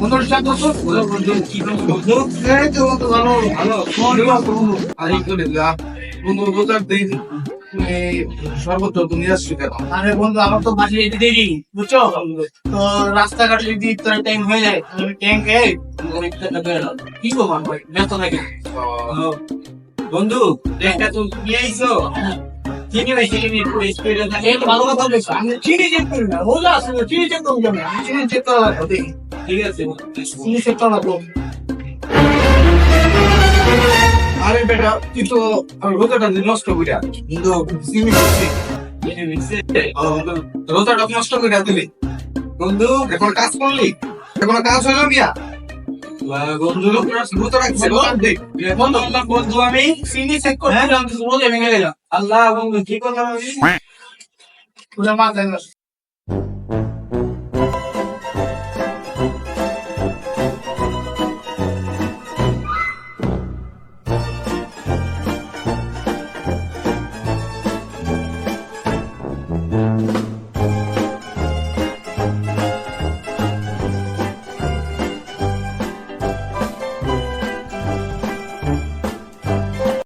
বন্ধু স্টার্ট করছো? বন্ধু কি বন্ধু? এই তো বন্ধু ভালো ভালো। আলহামদুলিল্লাহ। বন্ধু রোজার দিন সর্বত্র তুমি আসছো কেন? আরে বন্ধু আমার তো বাসে যেতে দেরি বুঝছো, তো রাস্তাঘাটে যদি ইফতারের টাইম হয়ে যায় আমি ট্যাঙ্কে ইফতারটা বের হলাম। কি গো মান ভাই ব্যস্ত থাকে বন্ধু একটা তুমি নিয়ে আইছো? চিনি ভাই চিনি একটু স্পিডে থাকে। এই তো ভালো কথা বলছো, আমি চিনি চেক করি না, রোজা আছে চিনি চেক করবো কেন? আমি চিনি চেক করা লাগবে দেখি। ঠিক আছে। চিনি চেক করা লাগবে। আরে বেটা তুই তো রোজাটা নষ্ট করে কিন্তু চিনি খাচ্ছি। রোজাটা নষ্ট করে দিলি বন্ধু। এখন কাজ করলি, এখন কাজ হলো মিয়া। বন্ধু রোজা রাখছে বন্ধু বন্ধু আমি চিনি চেক করছিলাম তো রোজা ভেঙে গেলাম। আল্লাহ বন্ধু কি করলাম আমি? পুরো মাথায়